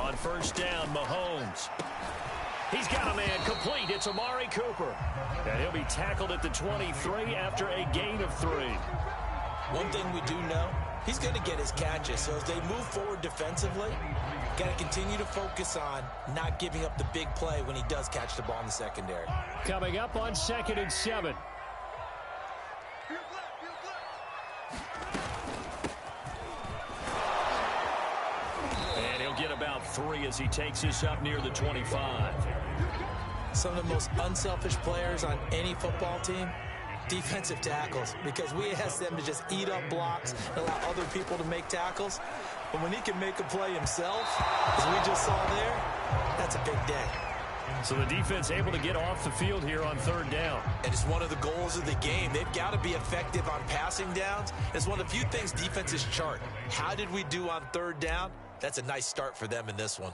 On first down, Mahomes. He's got a man complete. It's Amari Cooper. And he'll be tackled at the 23 after a gain of 3. One thing we do know, he's going to get his catches. So as they move forward defensively, got to continue to focus on not giving up the big play when he does catch the ball in the secondary. Coming up on 2nd and 7. And he'll get about 3 as he takes this up near the 25. Some of the most unselfish players on any football team, defensive tackles, because we ask them to just eat up blocks and allow other people to make tackles. But when he can make a play himself, as we just saw there, that's a big day. So the defense able to get off the field here on 3rd down. And it's one of the goals of the game. They've got to be effective on passing downs. It's one of the few things defenses chart. How did we do on 3rd down? That's a nice start for them in this one.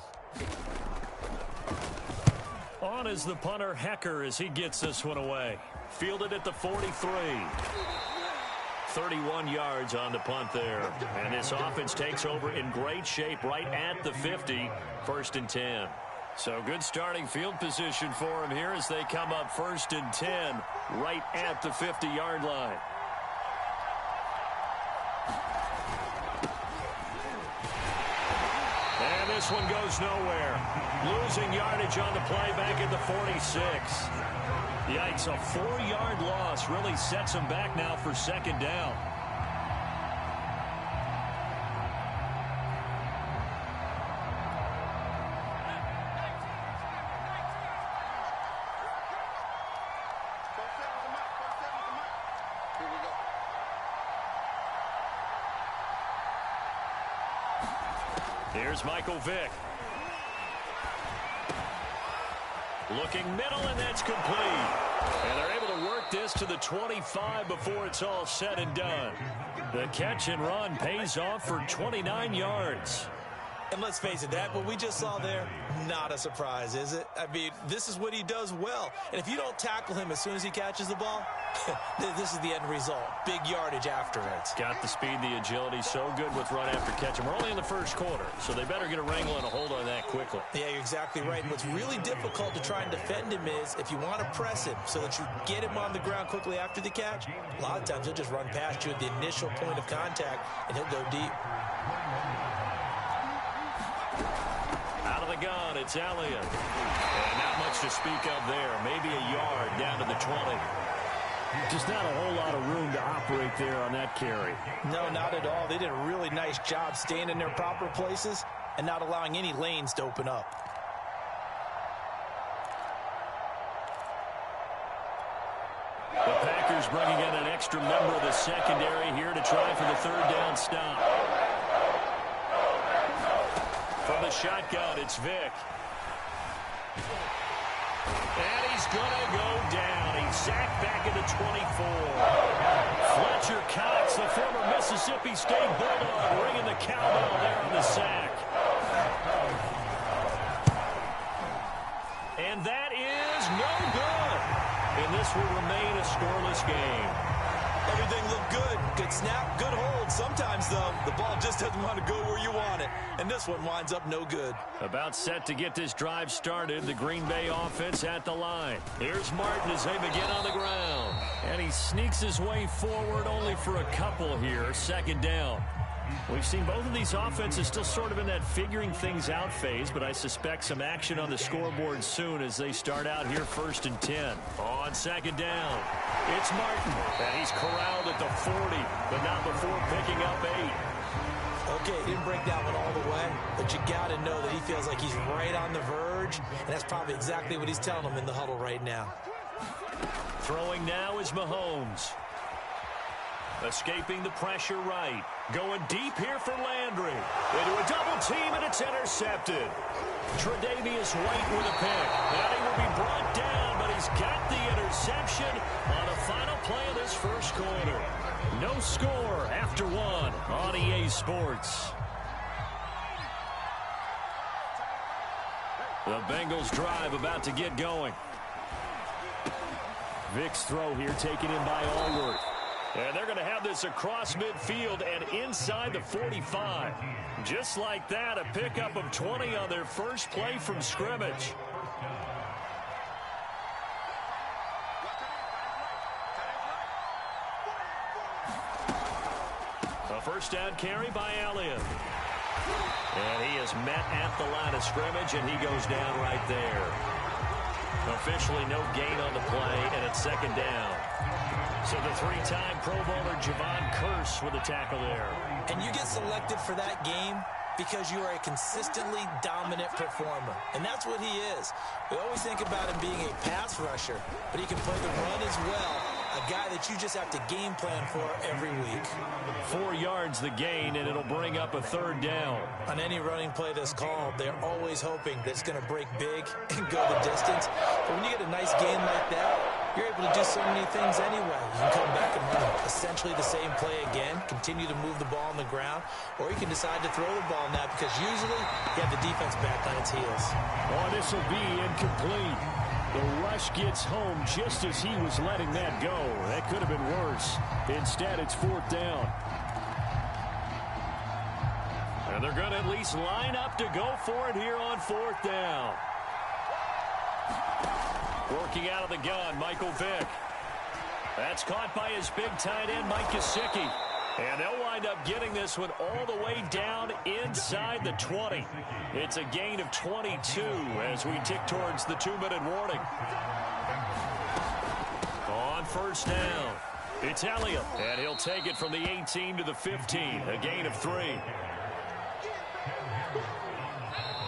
On is the punter, Hecker, as he gets this one away. Fielded at the 43. 31 yards on the punt there. And this offense takes over in great shape right at the 50. 1st and 10. So good starting field position for him here as they come up 1st and 10 right at the 50-yard line. And this one goes nowhere. Losing yardage on the play back at the 46. Yikes, a 4-yard loss really sets him back now for 2nd down. Here's Michael Vick. Looking middle, and that's complete. And they're able to work this to the 25 before it's all said and done. The catch and run pays off for 29 yards. And let's face it, that what we just saw there, not a surprise, is it? I mean, this is what he does well. And if you don't tackle him as soon as he catches the ball, this is the end result. Big yardage afterwards. Got the speed, the agility, so good with run after catch. And we're only in the 1st quarter, so they better get a wrangle and a hold on that quickly. Yeah, you're exactly right. And what's really difficult to try and defend him is if you want to press him so that you get him on the ground quickly after the catch, a lot of times he'll just run past you at the initial point of contact, and he'll go deep. Out of the gun, it's Elliott. And not much to speak of there. Maybe a yard down to the 20. Just not a whole lot of room to operate there on that carry. No, not at all. They did a really nice job staying in their proper places and not allowing any lanes to open up. The Packers bringing in an extra member of the secondary here to try for the 3rd down stop. From the shotgun, it's Vick. And he's going to go down. He's sacked back at the 24. Fletcher Cox, the former Mississippi State Bulldog, ringing the cowbell there on the sack. And that is no good. And this will remain a scoreless game. Everything looked good. Good snap, good hold. Sometimes, though, the ball just doesn't want to go where you want it. And this one winds up no good. About set to get this drive started. The Green Bay offense at the line. Here's Martin as they begin on the ground. And he sneaks his way forward only for a couple here. 2nd down. We've seen both of these offenses still sort of in that figuring things out phase, but I suspect some action on the scoreboard soon as they start out here 1st and 10. On 2nd down, it's Martin, and he's corralled at the 40, but not before picking up 8. Okay, he didn't break that one all the way, but you got to know that he feels like he's right on the verge, and that's probably exactly what he's telling them in the huddle right now. Throwing now is Mahomes. Escaping the pressure right. Going deep here for Landry. Into a double team, and it's intercepted. Tre'Davious White with a pick. And he will be brought down, but he's got the interception on the final play of this 1st quarter. No score after 1 on EA Sports. The Bengals drive about to get going. Vick's throw here taken in by Allworth. And they're going to have this across midfield and inside the 45. Just like that, a pickup of 20 on their first play from scrimmage. A first down carry by Elliott. And he is met at the line of scrimmage, and he goes down right there. Officially no gain on the play, and it's second down. So the three-time Pro Bowler Javon Curse with a tackle there. And you get selected for that game because you are a consistently dominant performer. And that's what he is. We always think about him being a pass rusher, but he can play the run as well. A guy that you just have to game plan for every week. 4 yards the gain, and it'll bring up a third down. On any running play that's called, they're always hoping that it's going to break big and go the distance. But when you get a nice gain like that, you're able to do so many things anyway. You can come back and run essentially the same play again, continue to move the ball on the ground, or you can decide to throw the ball now because usually you have the defense back on its heels. Oh, this will be incomplete. The rush gets home just as he was letting that go. That could have been worse. Instead, it's fourth down. And they're going to at least line up to go for it here on fourth down. Working out of the gun, Michael Vick. That's caught by his big tight end, Mike Gesicki. And they'll wind up getting this one all the way down inside the 20. It's a gain of 22 as we tick towards the 2-minute warning. On first down, it's Elliott. And he'll take it from the 18 to the 15, a gain of 3.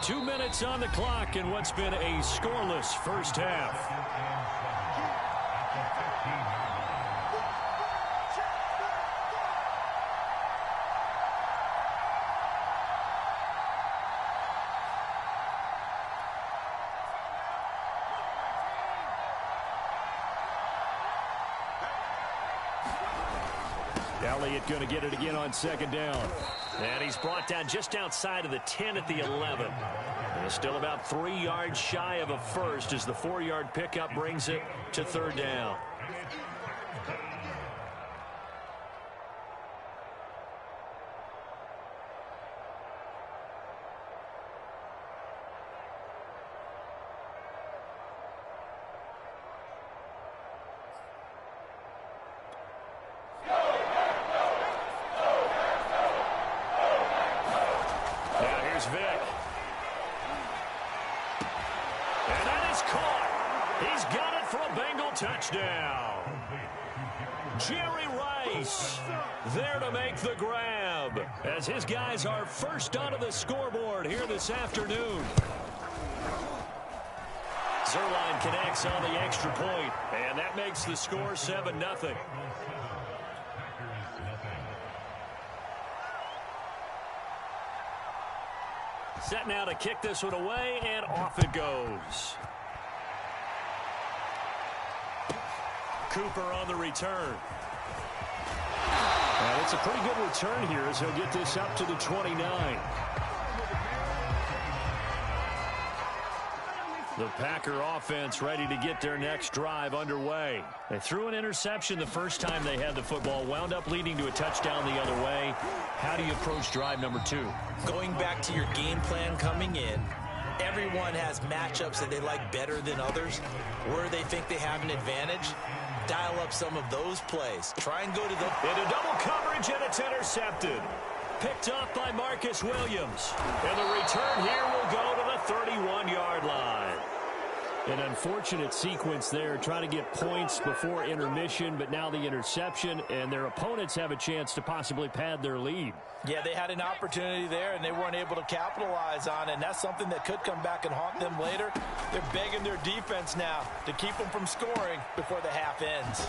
2 minutes on the clock in what's been a scoreless first half. Elliott going to get it again on second down. And he's brought down just outside of the 10 at the 11. And still about 3 yards shy of a first as the 4-yard pickup brings it to third down. Touchdown. Jerry Rice there to make the grab as his guys are first onto the scoreboard here this afternoon. Zuerlein connects on the extra point, and that makes the score 7-0. Set now to kick this one away, and off it goes. Cooper on the return. And it's a pretty good return here as he'll get this up to the 29. The Packer offense ready to get their next drive underway. They threw an interception the first time they had the football, wound up leading to a touchdown the other way. How do you approach drive number 2? Going back to your game plan coming in, everyone has matchups that they like better than others, where they think they have an advantage. Dial up some of those plays. Try and go to the... Into double coverage, and it's intercepted. Picked off by Marcus Williams. And the return here will go to the 31-yard line. An unfortunate sequence there, trying to get points before intermission, but now the interception, and their opponents have a chance to possibly pad their lead. Yeah, they had an opportunity there, and they weren't able to capitalize on it, and that's something that could come back and haunt them later. They're begging their defense now to keep them from scoring before the half ends.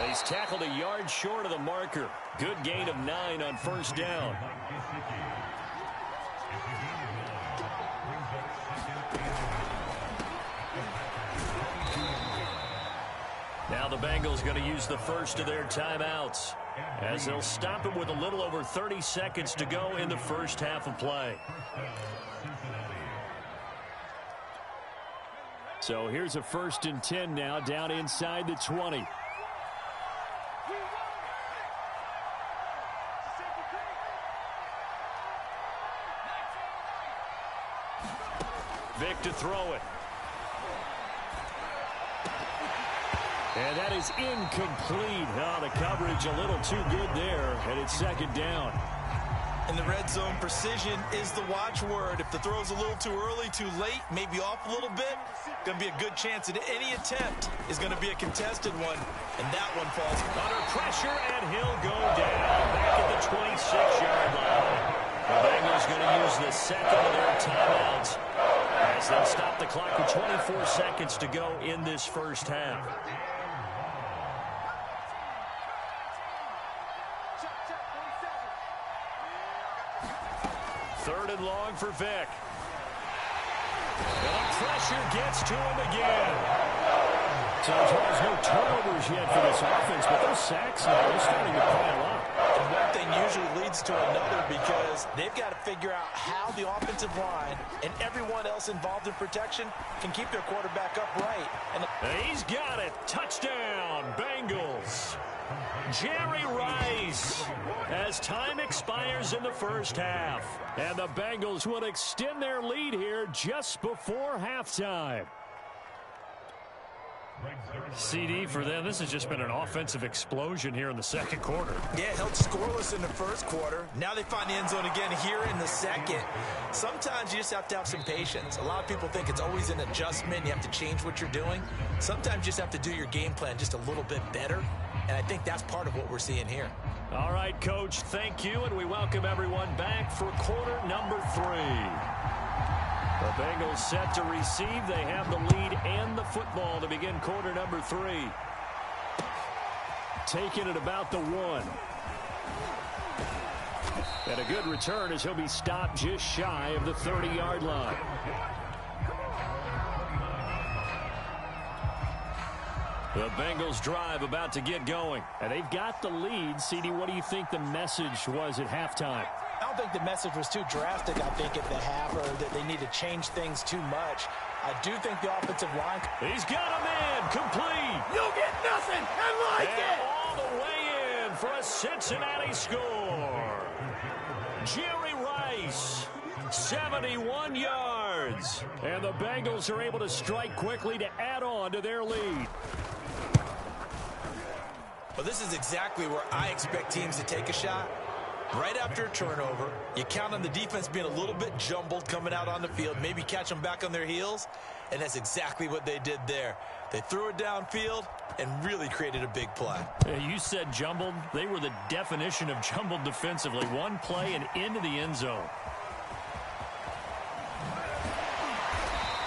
He's tackled a yard short of the marker. Good gain of 9 on first down. Now the Bengals going to use the first of their timeouts as they'll stop him with a little over 30 seconds to go in the first half of play. So here's a 1st and 10 now down inside the 20. Vick to throw it. And that is incomplete. Oh, the coverage a little too good there, and it's second down. In the red zone, precision is the watchword. If the throw's a little too early, too late, maybe off a little bit, going to be a good chance that any attempt is going to be a contested one, and that one falls under pressure, and he'll go down back at the 26-yard line. The Bengals going to use the second of their timeouts as they stop the clock with 24 seconds to go in this first half. Third and long for Vick. And the pressure gets to him again. So Charles, no turnovers yet for this offense, but those sacks now are starting to pile up. And one thing usually leads to another because they've got to figure out how the offensive line and everyone else involved in protection can keep their quarterback upright. And he's got it. Touchdown, Bengals. Jerry Rice as time expires in the first half. And the Bengals will extend their lead here just before halftime. CD for them, this has just been an offensive explosion here in the second quarter. Yeah, held scoreless in the first quarter. Now they find the end zone again here in the second. Sometimes you just have to have some patience. A lot of people think it's always an adjustment. You have to change what you're doing. Sometimes you just have to do your game plan just a little bit better. And I think that's part of what we're seeing here. All right, Coach, thank you. And we welcome everyone back for quarter number 3. The Bengals set to receive. They have the lead and the football to begin quarter number 3. Taking it about the 1. And a good return as he'll be stopped just shy of the 30-yard line. The Bengals drive about to get going. And they've got the lead. CD, what do you think the message was at halftime? I don't think the message was too drastic, I think, at the half, or that they need to change things too much. I do think the offensive line... He's got a man complete. You'll get nothing. I like and it. All the way in for a Cincinnati score. Jerry Rice, 71 yards. And the Bengals are able to strike quickly to add on to their lead. Well, this is exactly where I expect teams to take a shot. Right after a turnover, you count on the defense being a little bit jumbled coming out on the field, maybe catch them back on their heels, and that's exactly what they did there. They threw it downfield and really created a big play. You said jumbled. They were the definition of jumbled defensively. One play and into the end zone.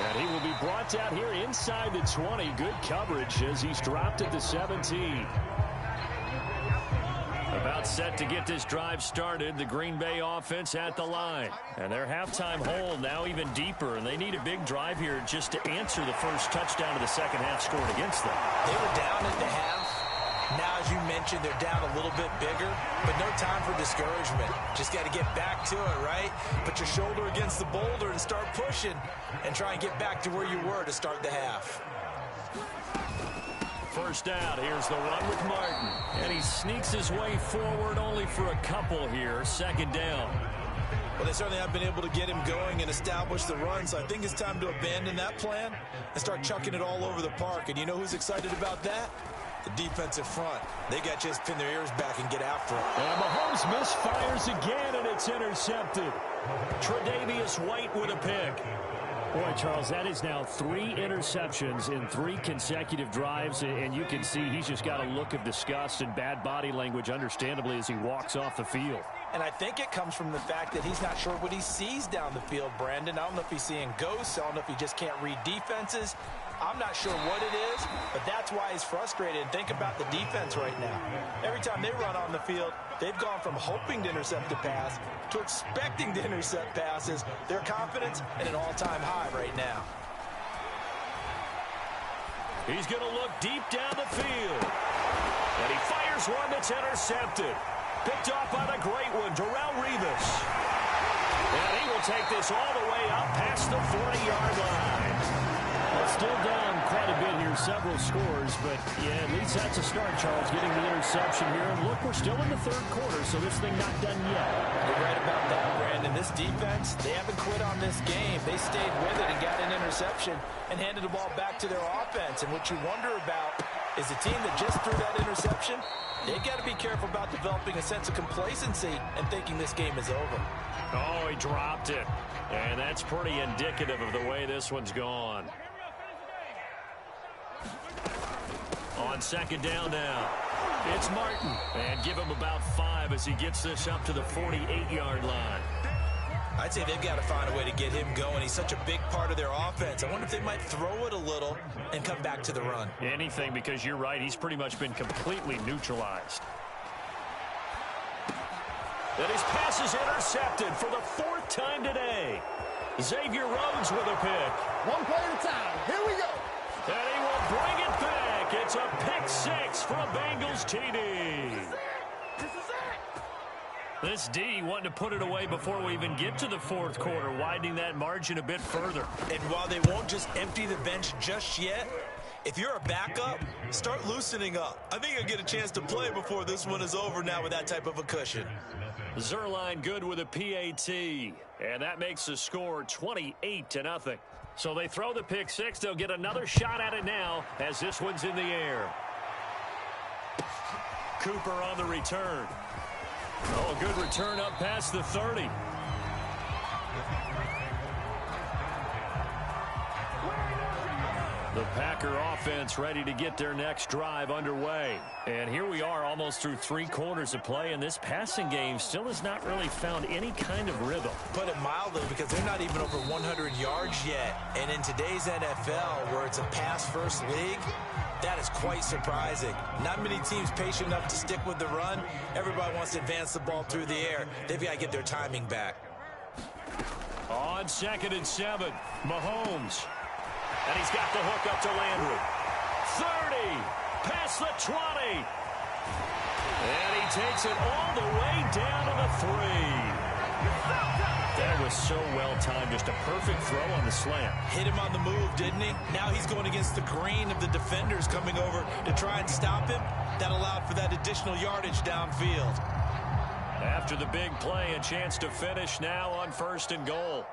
And he will be brought out here inside the 20. Good coverage as he's dropped at the 17. About set to get this drive started, the Green Bay offense at the line. And their halftime hole now even deeper, and they need a big drive here just to answer the first touchdown of the second half scored against them. They were down at the half. Now, as you mentioned, they're down a little bit bigger, but no time for discouragement. Just got to get back to it, right? Put your shoulder against the boulder and start pushing and try and get back to where you were to start the half. First out, here's the run with Martin. And he sneaks his way forward only for a couple here. Second down. Well, they certainly have been able to get him going and establish the run, so I think it's time to abandon that plan and start chucking it all over the park. And you know who's excited about that? The defensive front. They got to just pin their ears back and get after it. And Mahomes misfires again, and it's intercepted. Tre'Davious White with a pick. Boy, Charles, that is now 3 interceptions in 3 consecutive drives, and you can see he's just got a look of disgust and bad body language, understandably, as he walks off the field. And I think it comes from the fact that he's not sure what he sees down the field, Brandon. I don't know if he's seeing ghosts. I don't know if he just can't read defenses. I'm not sure what it is, but that's why he's frustrated. And think about the defense right now. Every time they run on the field, they've gone from hoping to intercept a pass to expecting to intercept passes. Their confidence at an all-time high right now. He's going to look deep down the field. And he fires one that's intercepted. Picked off by the great one, Darrelle Revis. And he will take this all the way up past the 40-yard line. Well, still down quite a bit here, several scores, but yeah, at least that's a start, Charles, getting the interception here. And look, we're still in the third quarter, so this thing not done yet. You're right about that, Brandon. This defense, they haven't quit on this game. They stayed with it and got an interception and handed the ball back to their offense. And what you wonder about is the team that just threw that interception, they've got to be careful about developing a sense of complacency and thinking this game is over. Oh, he dropped it. And that's pretty indicative of the way this one's gone. On second down now, it's Martin. And give him about 5 as he gets this up to the 48-yard line. I'd say they've got to find a way to get him going. He's such a big part of their offense. I wonder if they might throw it a little and come back to the run. Anything, because you're right. He's pretty much been completely neutralized. And his pass is intercepted for the 4th time today. Xavier Rhodes with a pick. One play at a time. Here we go. And he will bring it back. It's a pick 6 for a Bengals TD. This is it. This D wanting to put it away before we even get to the 4th quarter, widening that margin a bit further. And while they won't just empty the bench just yet, if you're a backup, start loosening up. I think you'll get a chance to play before this one is over now with that type of a cushion. Zuerlein good with a PAT. And that makes the score 28-0. So they throw the pick 6. They'll get another shot at it now as this one's in the air. Cooper on the return. Oh, good return up past the 30. The Packer offense ready to get their next drive underway. And here we are almost through 3 quarters of play, and this passing game still has not really found any kind of rhythm. Put it mildly, because they're not even over 100 yards yet. And in today's NFL, where it's a pass-first league, that is quite surprising. Not many teams patient enough to stick with the run. Everybody wants to advance the ball through the air. They've got to get their timing back. On 2nd and 7, Mahomes. And he's got the hook up to Landry. 30, past the 20. And he takes it all the way down to the 3. That was so well timed. Just a perfect throw on the slant. Hit him on the move, didn't he? Now he's going against the green of the defenders coming over to try and stop him. That allowed for that additional yardage downfield. After the big play, a chance to finish now on 1st and goal.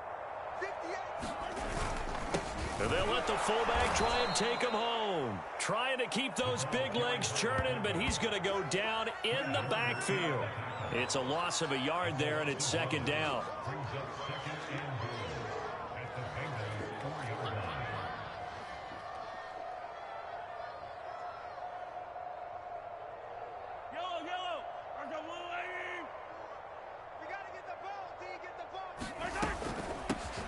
And they'll let the fullback try and take him home. Trying to keep those big legs churning, but he's going to go down in the backfield. It's a loss of a yard there, and it's 2nd down.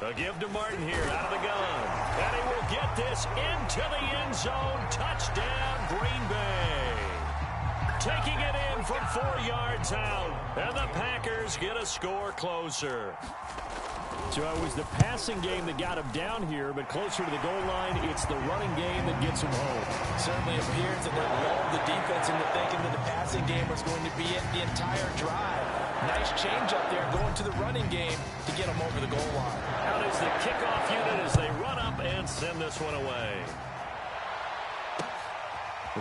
A give to Martin here out of the gun. And he will get this into the end zone. Touchdown, Green Bay. Taking it in from 4 yards out. And the Packers get a score closer. So it was the passing game that got him down here, but closer to the goal line, it's the running game that gets him home. Certainly appears that they lulled the defense into thinking that the passing game was going to be it the entire drive. Nice change up there going to the running game to get them over the goal line. Out is the kickoff unit as they run up and send this one away.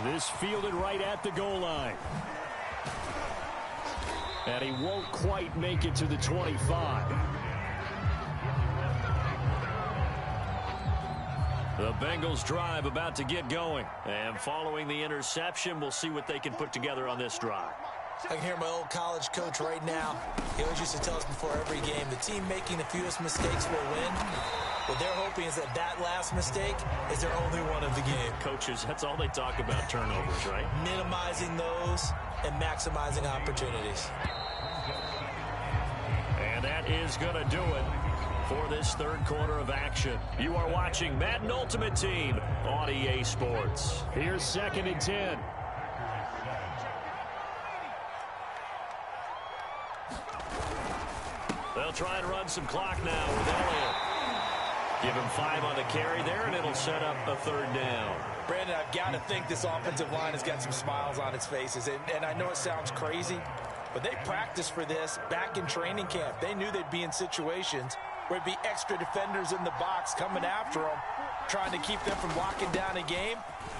This fielded right at the goal line. And he won't quite make it to the 25. The Bengals drive about to get going. And following the interception, we'll see what they can put together on this drive. I can hear my old college coach right now. He always used to tell us before every game, the team making the fewest mistakes will win. What they're hoping is that that last mistake is their only one of the game. Coaches, that's all they talk about, turnovers, right? Minimizing those and maximizing opportunities. And that is going to do it for this 3rd quarter of action. You are watching Madden Ultimate Team on EA Sports. Here's 2nd and 10. They'll try and run some clock now with Elliott. Give him 5 on the carry there, and it'll set up a 3rd down. Brandon, I've got to think this offensive line has got some smiles on its faces. And I know it sounds crazy, but they practiced for this back in training camp. They knew they'd be in situations where it'd be extra defenders in the box coming after them. trying to keep them from locking down a game.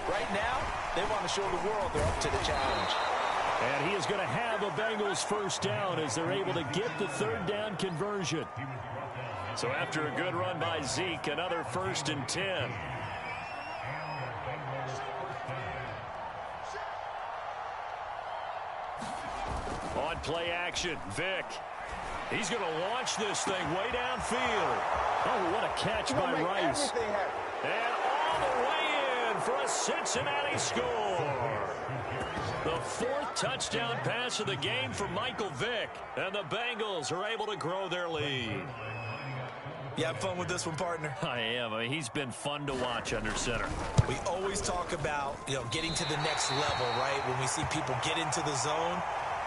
Right now, they want to show the world they're up to the challenge. And he is going to have a Bengals first down as they're able to get the third down conversion. So after a good run by Zeke, another 1st and 10. On play action, Vick. He's going to launch this thing way downfield. Oh, what a catch by Rice. And all the way in for a Cincinnati score. The 4th touchdown pass of the game for Michael Vick. And the Bengals are able to grow their lead. You have fun with this one, partner? I am. I mean, he's been fun to watch under center. We always talk about, getting to the next level, right? When we see people get into the zone.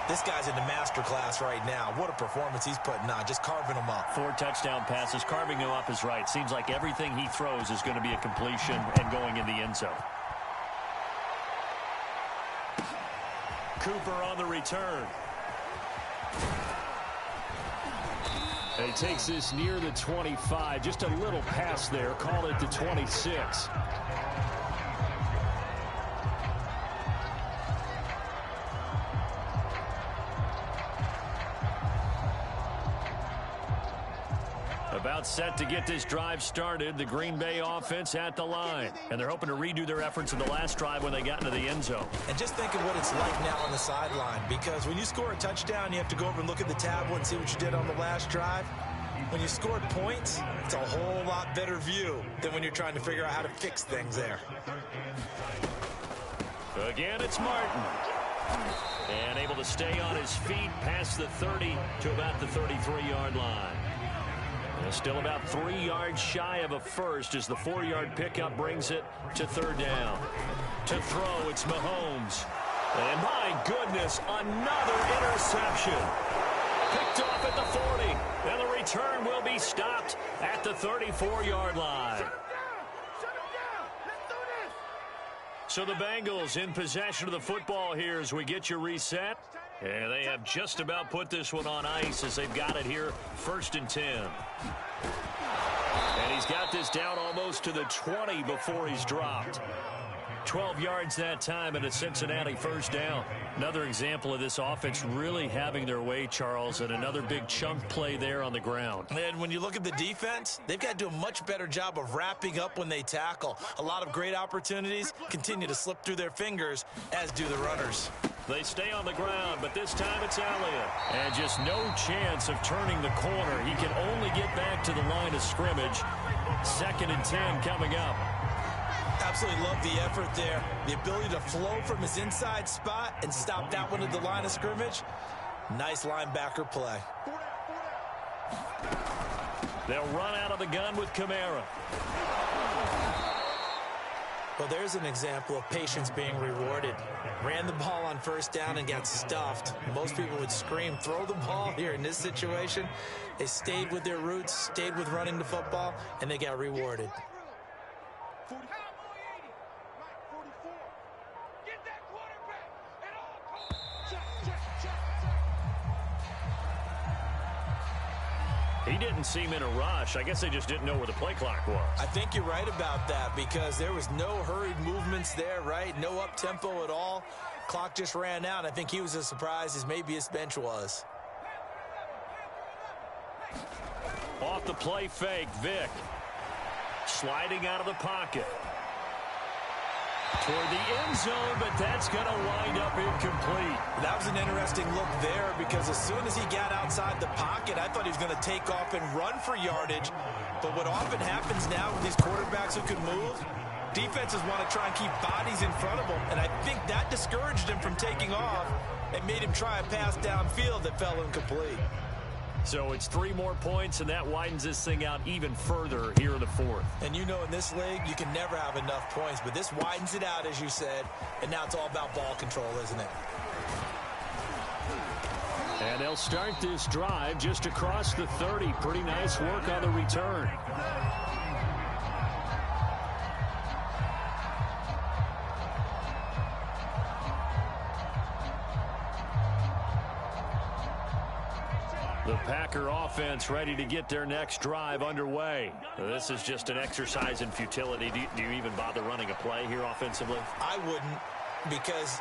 This guy's in the master class right now. What a performance he's putting on, just carving them up. 4 touchdown passes. Carving them up is right. Seems like everything he throws is going to be a completion and going in the end zone. Cooper on the return. He takes this near the 25. Just a little pass there. Call it the 26. About set to get this drive started. The Green Bay offense at the line. And they're hoping to redo their efforts in the last drive when they got into the end zone. And just think of what it's like now on the sideline. Because when you score a touchdown, you have to go over and look at the tablet and see what you did on the last drive. When you scored points, it's a whole lot better view than when you're trying to figure out how to fix things there. Again, it's Martin. And able to stay on his feet past the 30 to about the 33-yard line. Still about 3 yards shy of a first as the 4-yard pickup brings it to 3rd down. To throw, it's Mahomes. And my goodness, another interception. Picked off at the 40. And the return will be stopped at the 34-yard line. So the Bengals in possession of the football here as we get you reset. And they have just about put this one on ice as they've got it here, 1st and 10. And he's got this down almost to the 20 before he's dropped. 12 yards that time and a Cincinnati first down. Another example of this offense really having their way, Charles, and another big chunk play there on the ground. And when you look at the defense, they've got to do a much better job of wrapping up when they tackle. A lot of great opportunities continue to slip through their fingers, as do the runners. They stay on the ground, but this time it's Elliott. And just no chance of turning the corner. He can only get back to the line of scrimmage. 2nd and 10 coming up. Absolutely love the effort there. The ability to flow from his inside spot and stop that one at the line of scrimmage. Nice linebacker play. They'll run out of the gun with Kamara. Well, there's an example of patience being rewarded. Ran the ball on 1st down and got stuffed. Most people would scream, throw the ball here. In this situation, they stayed with their roots, stayed with running the football, and they got rewarded. He didn't seem in a rush. I guess they just didn't know where the play clock was. I think you're right about that because there was no hurried movements there, right? No up-tempo at all. Clock just ran out. I think he was as surprised as maybe his bench was. Off the play fake, Vick. Sliding out of the pocket. Toward the end zone, but that's going to wind up incomplete. That was an interesting look there because as soon as he got outside the pocket, I thought he was going to take off and run for yardage. But what often happens now with these quarterbacks who can move, defenses want to try and keep bodies in front of them. And I think that discouraged him from taking off and made him try a pass downfield that fell incomplete. So it's 3 more points, and that widens this thing out even further here in the 4th. And you know in this league, you can never have enough points, but this widens it out, as you said, and now it's all about ball control, isn't it? And they'll start this drive just across the 30. Pretty nice work on the return. The Packer offense ready to get their next drive underway. This is just an exercise in futility. Do you even bother running a play here offensively? I wouldn't, because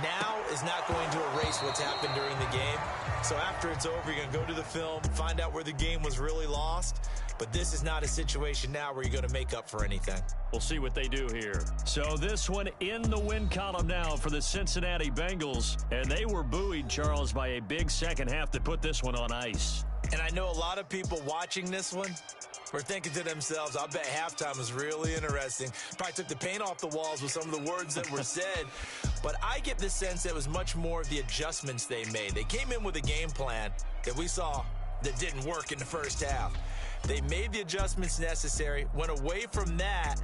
now is not going to erase what's happened during the game. So after it's over, you're going to go to the film, find out where the game was really lost. But this is not a situation now where you're going to make up for anything. We'll see what they do here. So this one in the win column now for the Cincinnati Bengals. And they were buoyed, Charles, by a big second half to put this one on ice. And I know a lot of people watching this one were thinking to themselves, I bet halftime was really interesting. Probably took the paint off the walls with some of the words that were said. But I get the sense that it was much more of the adjustments they made. They came in with a game plan that we saw that didn't work in the first half. They made the adjustments necessary, went away from that,